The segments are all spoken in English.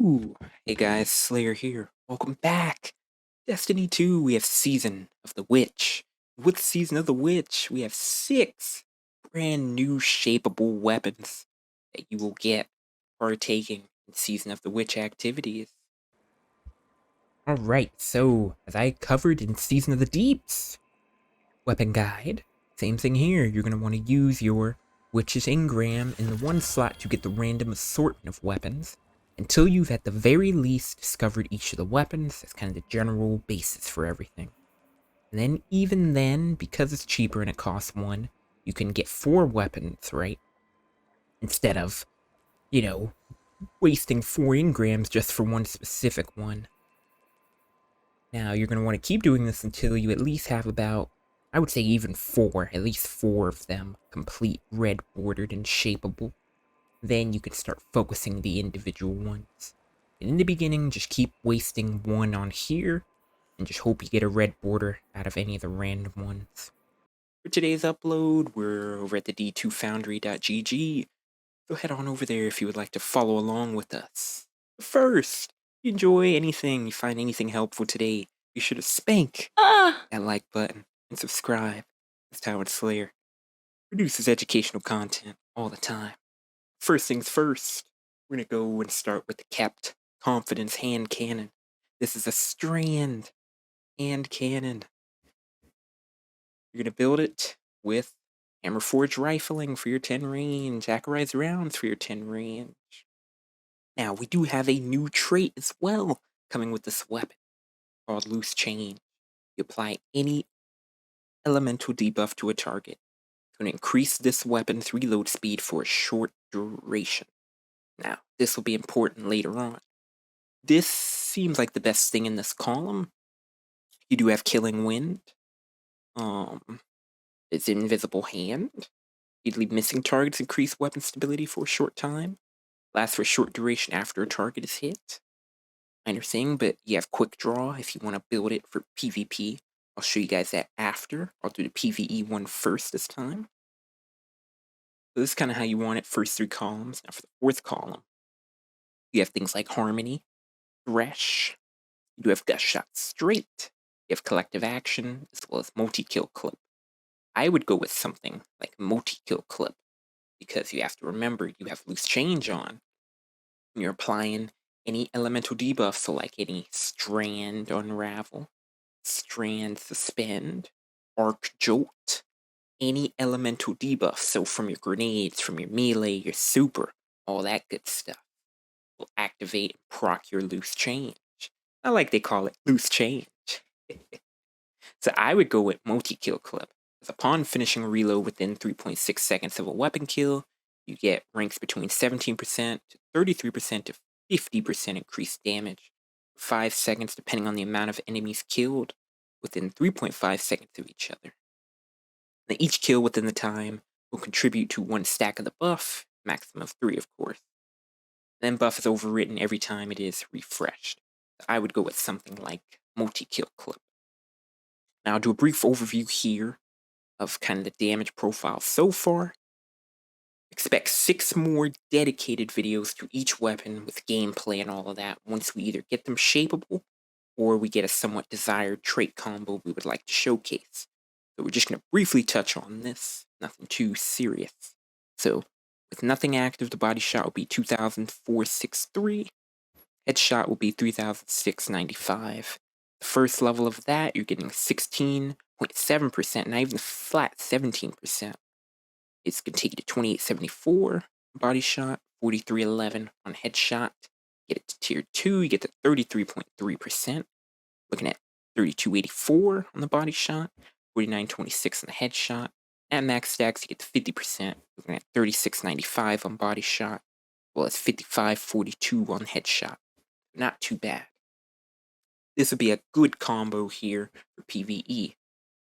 Ooh, hey guys, Slayer here. Welcome back. Destiny 2, we have Season of the Witch. With Season of the Witch, we have 6 brand new shapeable weapons that you will get partaking in Season of the Witch activities. Alright, so as I covered in Season of the Deeps weapon guide, same thing here. You're going to want to use your Witch's Engram in the one slot to get the random assortment of weapons until you've at the very least discovered each of the weapons. That's kind of the general basis for everything. And then even then, because it's cheaper and it costs 1, you can get 4 weapons, right? Instead of, wasting 4 engrams just for one specific one. Now, you're going to want to keep doing this until you at least have about, I would say even 4, at least 4 of them complete, red bordered and shapeable. Then you can start focusing the individual ones. And in the beginning, just keep wasting 1 on here, and just hope you get a red border out of any of the random ones. For today's upload, we're over at the d2foundry.gg, so head on over there if you would like to follow along with us. But first, if you enjoy anything, you find anything helpful today, be sure to spank that like button and subscribe. It's Ty1slayer. Produces educational content all the time. First things first, we're going to go and start with the Kept Confidence hand cannon. This is a strand hand cannon. You're going to build it with Hammer Forge rifling for your 10 range, Accurized rounds for your 10 range. Now, we do have a new trait as well coming with this weapon called Loose Change. You apply any elemental debuff to a target. It's going to increase this weapon's reload speed for a short duration. Now, this will be important later on. This seems like the best thing in this column. You do have Killing Wind. It's Invisible Hand. You'd leave missing targets, increase weapon stability for a short time. Lasts for a short duration after a target is hit. Minor thing, but you have Quick Draw if you want to build it for PvP. I'll show you guys that after. I'll do the PvE one first this time. So this is kind of how you want it, first 3 columns. Now for the 4th column, you have things like Harmony, Thresh. You do have Gust Shot Straight. You have Collective Action, as well as Multi-Kill Clip. I would go with something like Multi-Kill Clip, because you have to remember you have Loose Change on. And you're applying any elemental debuff, so like any Strand Unravel, Strand Suspend, Arc Jolt, any elemental debuff, so from your grenades, from your melee, your super, all that good stuff, will activate and proc your Loose Change. I like they call it Loose Change. So I would go with Multi-Kill Clip. Upon finishing a reload within 3.6 seconds of a weapon kill, you get ranks between 17% to 33% to 50% increased damage for 5 seconds, depending on the amount of enemies killed within 3.5 seconds of each other. Now, each kill within the time will contribute to 1 stack of the buff, maximum of 3, of course. Then buff is overwritten every time it is refreshed. So I would go with something like Multi-Kill Clip. Now I'll do a brief overview here of kind of the damage profile so far. Expect 6 more dedicated videos to each weapon with gameplay and all of that once we either get them shapeable or we get a somewhat desired trait combo we would like to showcase. So we're just going to briefly touch on this, nothing too serious. So with nothing active, the body shot will be 2,463, headshot will be 3,695. The first level of that, you're getting 16.7%, not even flat 17%. It's going to take you to 2874 body shot, 4311 on headshot. Get it to tier 2, you get to 33.3%. Looking at 3284 on the body shot, 4926 on the headshot. At max stacks, you get to 50%. Looking at 3695 on body shot, as well as 5542 on headshot. Not too bad. This would be a good combo here for PvE.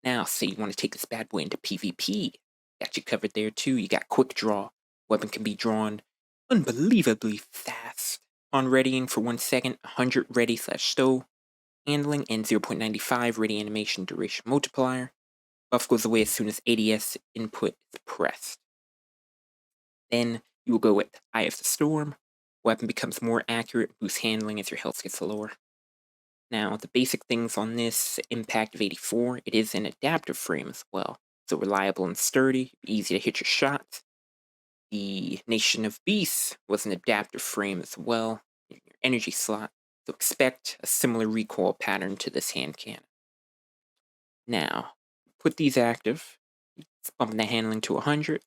Now, say you want to take this bad boy into PvP. Got you covered there too. You got Quick Draw. Weapon can be drawn unbelievably fast. On readying for 1 second, 100 ready/stow. Handling and 0.95 ready animation duration multiplier. Buff goes away as soon as ADS input is pressed. Then you will go with Eye of the Storm. weapon becomes more accurate, boosts handling as your health gets lower. Now, the basic things on this impact of 84, it is an adaptive frame as well. So reliable and sturdy, easy to hit your shots. The Nation of Beasts was an adaptive frame as well in your energy slot. So expect a similar recoil pattern to this hand cannon. Now, put these active. Bump the handling to 100.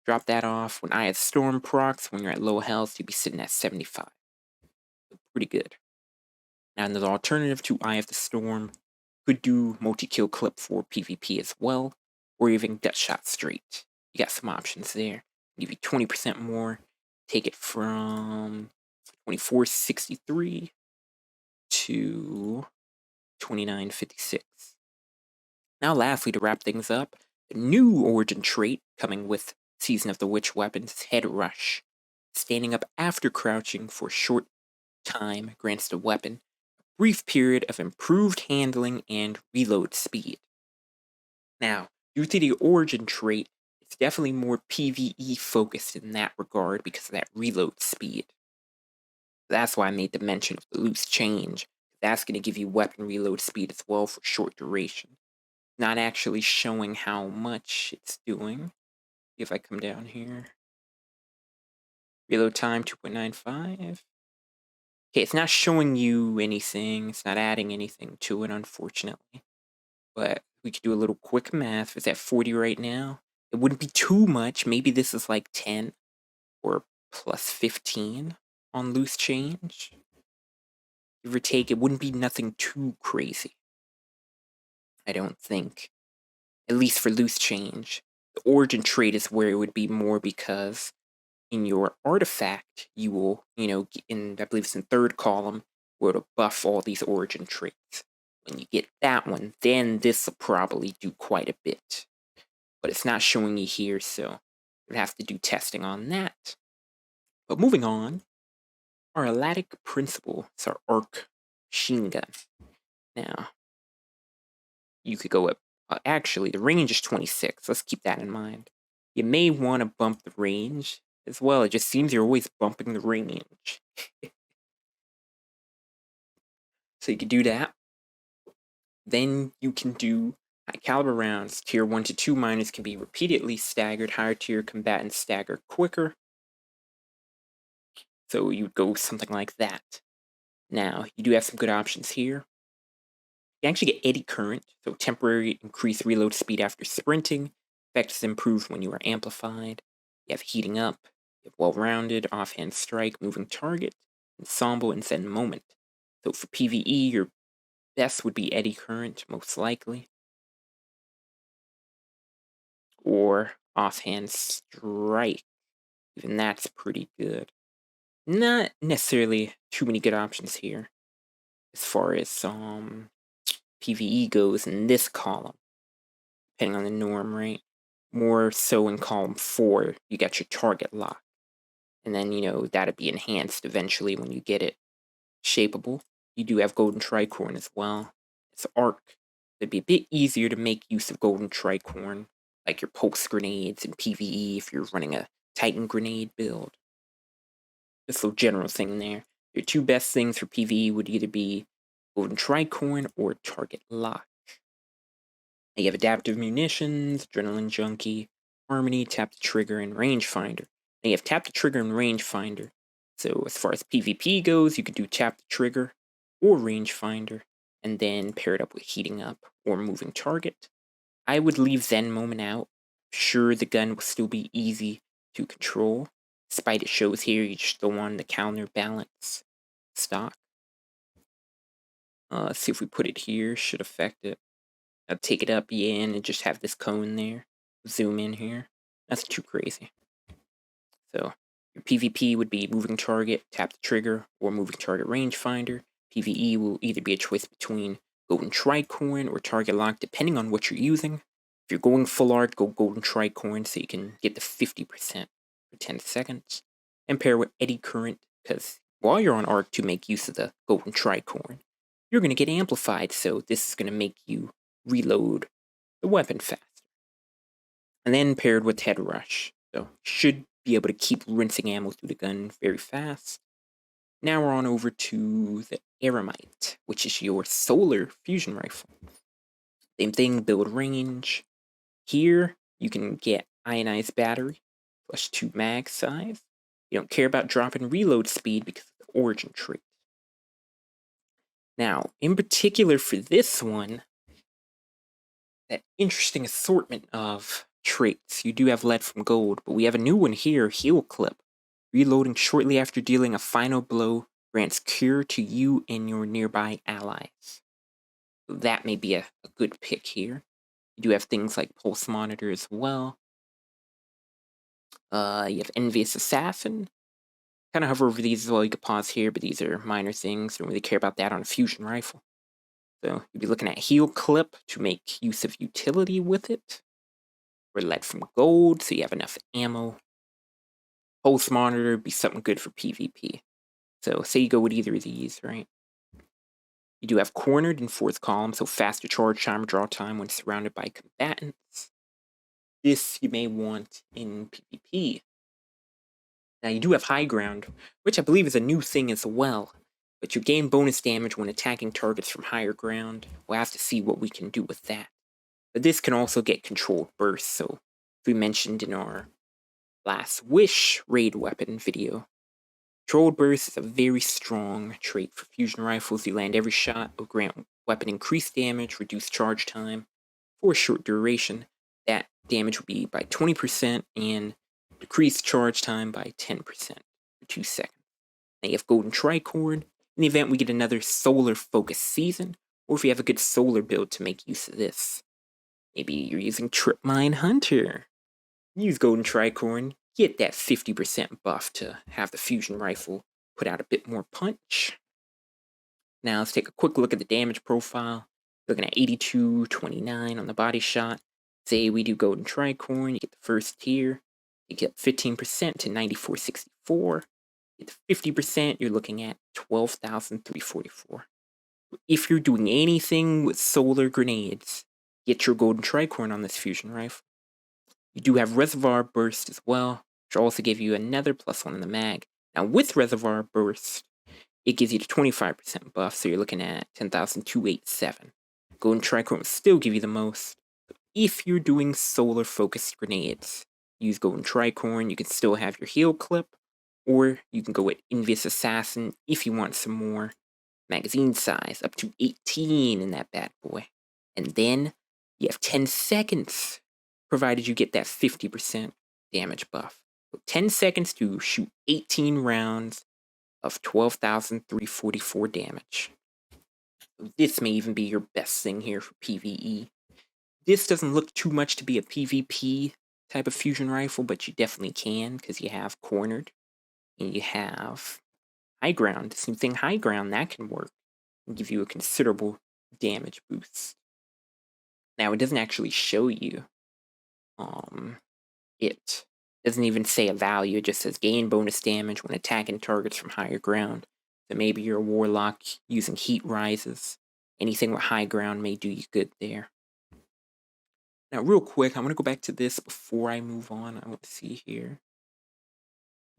Drop that off. When Eye of the Storm procs, when you're at low health, you'd be sitting at 75. So pretty good. Now, another alternative to Eye of the Storm could do multi-kill clip for PvP as well, or even gut shot straight. You got some options there. Give you 20% more. Take it from 2463 to 2956. Now, lastly, to wrap things up, the new origin trait coming with Season of the Witch weapons is Head Rush. Standing up after crouching for a short time grants the weapon a brief period of improved handling and reload speed. Now, due to the origin trait, it's definitely more PvE focused in that regard because of that reload speed. That's why I made the mention of the loose change. That's going to give you weapon reload speed as well for short duration. Not actually showing how much it's doing. If I come down here, reload time 2.95. Okay, it's not showing you anything. It's not adding anything to it, unfortunately. But we could do a little quick math. It's at 40 right now. It wouldn't be too much. Maybe this is like 10 or plus 15 on loose change. Give or take, it wouldn't be nothing too crazy. I don't think. At least for loose change. The origin trait is where it would be more because in your artifact, you will, in, I believe it's in third column, where it'll buff all these origin traits. When you get that one, then this will probably do quite a bit. But it's not showing you here, so you'd have to do testing on that. But moving on, our Eleatic Principle is our arc machine gun. Now, you could go up, actually, the range is 26. Let's keep that in mind. You may want to bump the range as well. It just seems you're always bumping the range. So you could do that. Then you can do high caliber rounds. Tier 1 to 2 miners can be repeatedly staggered. Higher tier combatants stagger quicker. So you'd go something like that. Now, you do have some good options here. You actually get eddy current, so temporary increased reload speed after sprinting. Effect is improved when you are amplified. You have heating up. You have well-rounded, offhand strike, moving target, ensemble, and zen moment. So for PvE, your best would be eddy current, most likely. Or offhand strike. Even that's pretty good. Not necessarily too many good options here as far as PvE goes in this column, depending on the norm, right? More so in column 4, you got your target lock. And then, that'd be enhanced eventually when you get it shapeable. You do have golden tricorn as well. It's arc. It'd be a bit easier to make use of golden tricorn, like your pulse grenades and PvE if you're running a Titan grenade build. This little general thing there. Your two best things for PvE would either be golden tricorn or target lock. You have adaptive munitions, adrenaline junkie, harmony, tap the trigger, and rangefinder. Now you have tap the trigger and rangefinder. So as far as PvP goes, you could do tap the trigger or rangefinder, and then pair it up with heating up or moving target. I would leave Zen Moment out. Sure, the gun will still be easy to control. Despite it shows here, you just go on the counterbalance stock. Let's see if we put it here, should affect it. I'll take it up, and just have this cone there. Zoom in here. That's too crazy. So, your PvP would be moving target, tap the trigger, or moving target rangefinder. PvE will either be a choice between golden tricorn or target lock, depending on what you're using. If you're going full art, go golden tricorn so you can get the 50% for 10 seconds. And pair with eddy current, because while you're on arc to make use of the golden tricorn, you're going to get amplified, so this is going to make you reload the weapon faster. And then paired with head rush. So should be able to keep rinsing ammo through the gun very fast. Now we're on over to the Eremite, which is your solar fusion rifle. Same thing, build range. Here, you can get ionized battery, plus 2 mag size. You don't care about dropping reload speed because of the origin trait. Now, in particular for this one, that interesting assortment of traits. You do have lead from gold, but we have a new one here, Heal Clip. Reloading shortly after dealing a final blow grants cure to you and your nearby allies. So that may be a good pick here. You do have things like Pulse Monitor as well. You have Envious Assassin. Kind of hover over these as well. You could pause here, but these are minor things. Don't really care about that on a fusion rifle. So you'd be looking at Heal Clip to make use of utility with it. Or lead from gold, so you have enough ammo. Pulse Monitor would be something good for PvP. So say you go with either of these, right? You do have Cornered in 4th column, so faster charge time, draw time when surrounded by combatants. This you may want in PvP. Now you do have High Ground, which I believe is a new thing as well. But you gain bonus damage when attacking targets from higher ground. We'll have to see what we can do with that. But this can also get controlled bursts, so as we mentioned in our Last Wish raid weapon video, controlled burst is a very strong trait for fusion rifles. You land every shot, will grant weapon increased damage, reduced charge time for a short duration. That damage will be by 20% and decreased charge time by 10% for 2 seconds. Now you have Golden Tricord. In the event we get another solar focused season, or if you have a good solar build to make use of this. Maybe you're using Trip Mine Hunter. Use Golden Tricorn, get that 50% buff to have the fusion rifle put out a bit more punch. Now let's take a quick look at the damage profile. Looking at 82.29 on the body shot. Say we do Golden Tricorn, you get the first tier. You get 15% to 94.64. Get the 50%, you're looking at 12,344. If you're doing anything with solar grenades, get your Golden Tricorn on this fusion rifle. You do have Reservoir Burst as well, which will also give you another +1 in the mag. Now with Reservoir Burst, it gives you the 25% buff, so you're looking at 10,287. Golden Tricorn will still give you the most. If you're doing solar focused grenades, use Golden Tricorn. You can still have your Heal Clip, or you can go with Envious Assassin if you want some more magazine size, up to 18 in that bad boy. And then you have 10 seconds, provided you get that 50% damage buff. So 10 seconds to shoot 18 rounds of 12,344 damage. This may even be your best thing here for PvE. This doesn't look too much to be a PvP type of fusion rifle, but you definitely can, because you have Cornered, and you have High Ground. Same thing, High Ground, that can work and give you a considerable damage boost. Now, it doesn't actually show you it doesn't even say a value, it just says gain bonus damage when attacking targets from higher ground. So maybe you're a warlock using heat rises. Anything with high ground may do you good there. Now, real quick, I'm going to go back to this before I move on. I want to see here.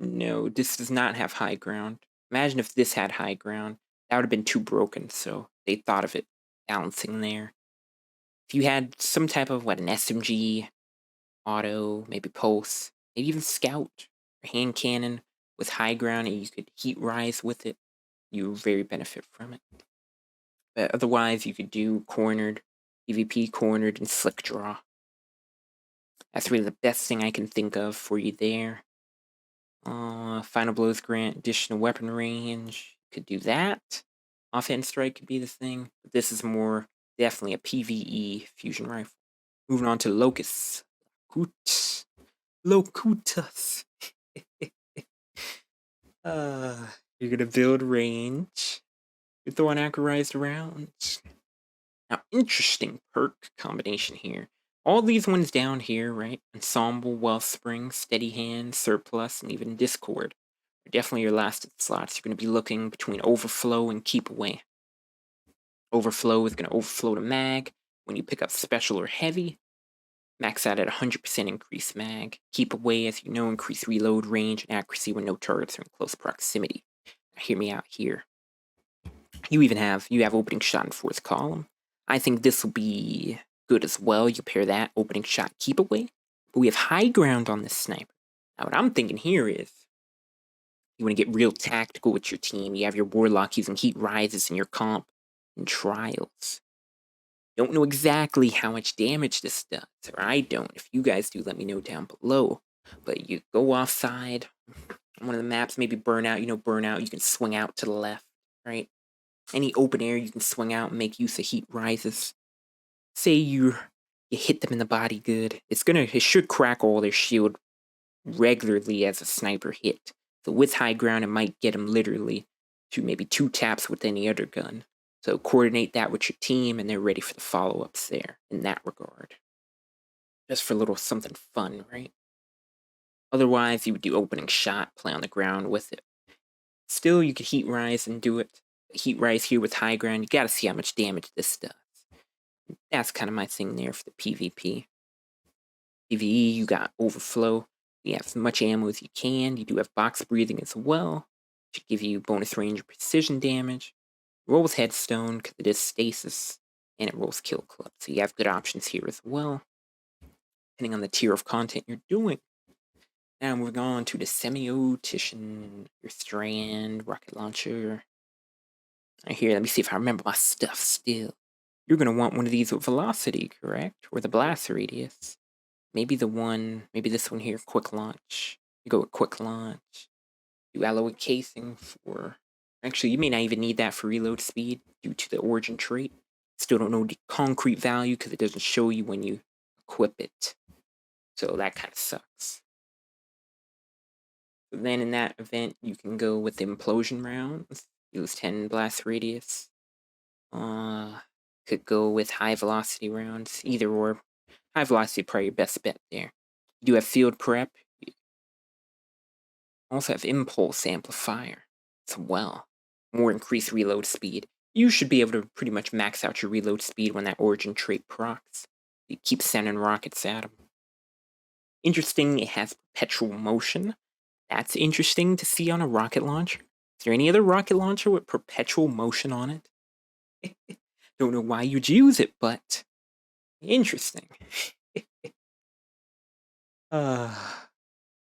No, this does not have high ground. Imagine if this had high ground. That would have been too broken, so they thought of it balancing there. If you had some type of, an SMG, auto, maybe pulse, maybe even scout, or hand cannon with high ground and you could heat rise with it, you would very benefit from it. But otherwise, you could do Cornered, PvP Cornered, and Slick Draw. That's really the best thing I can think of for you there. Final Blows grant additional weapon range. Could do that. Offhand Strike could be the thing. But this is more definitely a PvE fusion rifle. Moving on to Locus Locutus. You're gonna build range. You're throwing accurized rounds. Now, interesting perk combination here. All these ones down here, right? Ensemble, Wellspring, Steady Hand, Surplus, and even Discord are definitely your last slots. You're going to be looking between Overflow and Keep Away. Overflow is going to overflow to mag when you pick up Special or Heavy. Max out at 100% increased mag. Keep away, as you know, increase reload range and accuracy when no targets are in close proximity. Now, hear me out here. You have opening shot in fourth column. I think this will be good as well. You pair that, opening shot, keep away. But we have high ground on this sniper. Now what I'm thinking here is, you want to get real tactical with your team. You have your warlock using heat rises in your comp and trials. Don't know exactly how much damage this does, or I don't. If you guys do, let me know down below. But you go offside on one of the maps, maybe burnout. You know, burnout, you can swing out to the left, right? Any open air, you can swing out and make use of heat rises. Say you hit them in the body good. It should crack all their shield regularly as a sniper hit. So with high ground, it might get them literally to maybe 2 taps with any other gun. So coordinate that with your team, and they're ready for the follow-ups there in that regard. Just for a little something fun, right? Otherwise, you would do opening shot, play on the ground with it. Still, you could heat rise and do it. Heat rise here with high ground, you gotta see how much damage this does. That's kind of my thing there for the PvP. PvE, you got overflow. You have as much ammo as you can. You do have box breathing as well, which give you bonus range and precision damage. Rolls headstone because it is stasis, and it rolls kill club. So you have good options here as well, depending on the tier of content you're doing. Now moving on to the Semiotician, your strand, rocket launcher. Right here, let me see if I remember my stuff still. You're going to want one of these with velocity, correct? Or the blast radius. Maybe this one here, quick launch. You go with quick launch. Do alloy casing for... Actually, you may not even need that for reload speed due to the origin trait. Still don't know the concrete value because it doesn't show you when you equip it. So that kind of sucks. So then in that event, you can go with the implosion rounds. Use 10 blast radius. Could go with high velocity rounds. Either or. High velocity probably your best bet there. You do have field prep. You also have impulse amplifier as well. More increased reload speed. You should be able to pretty much max out your reload speed when that origin trait procs. You keep sending rockets at them. Interesting, it has perpetual motion. That's interesting to see on a rocket launcher. Is there any other rocket launcher with perpetual motion on it? Don't know why you'd use it, but interesting. And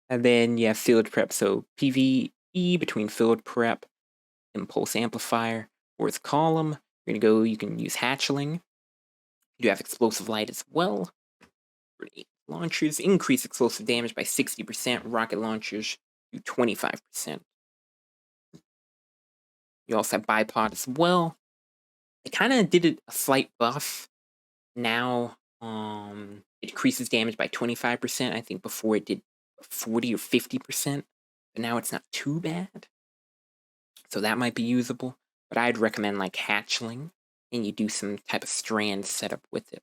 then you have field prep, so PvE between field prep, impulse amplifier, fourth column. You can use hatchling. You do have explosive light as well. Grenade launchers increase explosive damage by 60%. Rocket launchers do 25%. You also have bipod as well. It kind of did a slight buff. Now, it decreases damage by 25%. I think before it did 40 or 50%, but now it's not too bad. So that might be usable, but I'd recommend like hatchling, and you do some type of strand setup with it.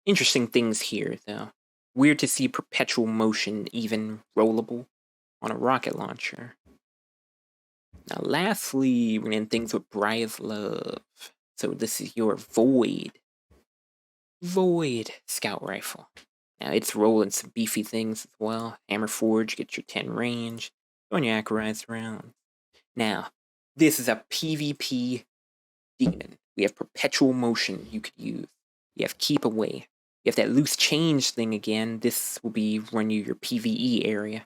Interesting things here, though. Weird to see perpetual motion even rollable on a rocket launcher. Now, lastly, we're in things with Brya's love. So this is your Void Scout Rifle. Now, it's rolling some beefy things as well. Hammer Forge gets your 10 range. On your accurized rounds. Now, this is a PvP demon. We have perpetual motion you could use. You have keep away. You have that loose change thing again. This will be run you your PvE area.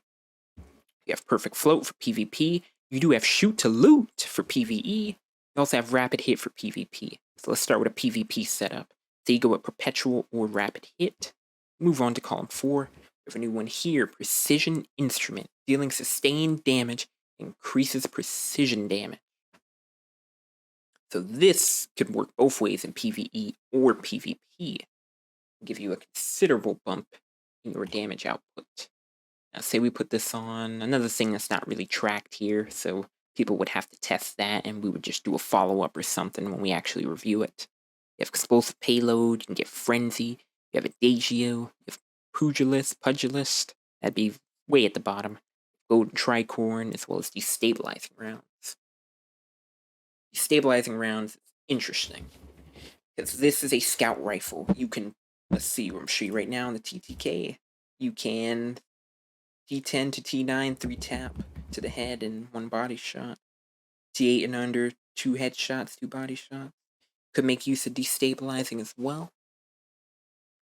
You have perfect float for PvP. You do have shoot to loot for PvE. You also have rapid hit for PvP. So let's start with a PvP setup. So you go with perpetual or rapid hit. Move on to column 4. We have a new one here, precision instrument. Dealing sustained damage increases precision damage. So this could work both ways in PvE or PvP. Give you a considerable bump in your damage output. Now say we put this on, another thing that's not really tracked here, so people would have to test that, and we would just do a follow-up or something when we actually review it. You have explosive payload, you can get frenzy, you have adagio, you have pugilist, that'd be way at the bottom. Golden tricorn, as well as destabilizing rounds. Destabilizing rounds is interesting, because this is a scout rifle. You can Let's see, I'm showing you right now in the TTK. You can T10 to T9, 3 tap to the head and 1 body shot. T8 and under, 2 headshots, 2 body shots. Could make use of destabilizing as well.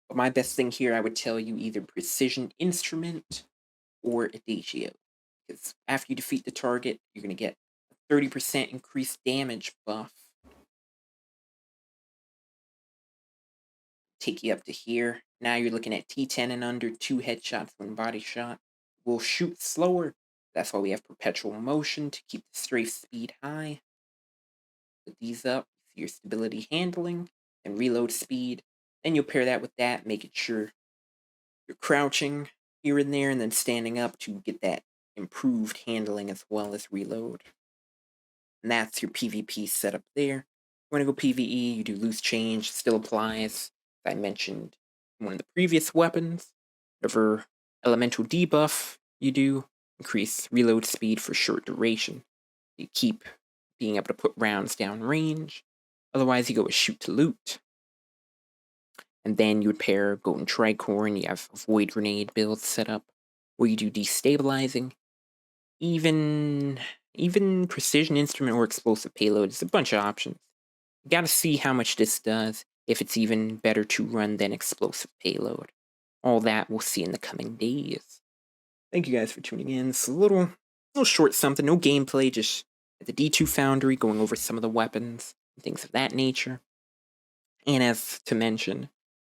But my best thing here, I would tell you either Precision Instrument or Adagio. Because after you defeat the target, you're going to get a 30% increased damage buff. Take you up to here. Now you're looking at T10 and under, 2 headshots, 1 body shot. We'll shoot slower. That's why we have perpetual motion to keep the strafe speed high. Put these up, your stability handling, and reload speed. Then you'll pair that with that, making sure you're crouching here and there and then standing up to get that improved handling as well as reload. And that's your PvP setup there. You want to go PvE, you do loose change, still applies. As I mentioned, one of the previous weapons, whatever elemental debuff you do, increase reload speed for short duration. You keep being able to put rounds down range. Otherwise, you go with shoot to loot. And then you would pair Golden Tricorn, you have a Void Grenade build set up, where you do destabilizing. Even Precision Instrument or Explosive Payload, it's a bunch of options. You gotta see how much this does, if it's even better to run than Explosive Payload. All that we'll see in the coming days. Thank you guys for tuning in. It's a little short something, no gameplay, just at the D2 Foundry going over some of the weapons and things of that nature. And as to mention,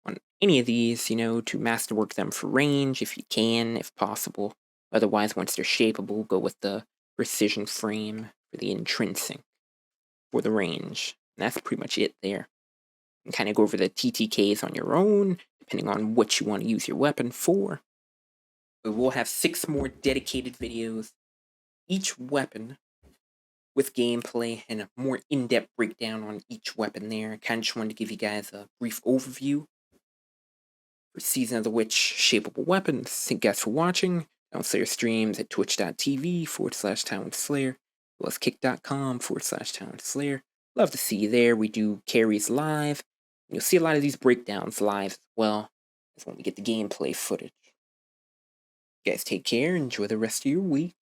on any of these, to masterwork them for range if you can, if possible. Otherwise, once they're shapeable, go with the precision frame for the intrinsic for the range. And that's pretty much it there. You can kind of go over the TTKs on your own, depending on what you want to use your weapon for. But we'll have 6 more dedicated videos, each weapon with gameplay and a more in-depth breakdown on each weapon there. I kind of just wanted to give you guys a brief overview for Season of the Witch Shapeable Weapons. Thank you guys for watching. Ty1slayer streams at twitch.tv/Ty1slayer, as well as kick.com/Ty1slayer. Love to see you there. We do carries live. You'll see a lot of these breakdowns live as well as when we get the gameplay footage. You guys take care. Enjoy the rest of your week.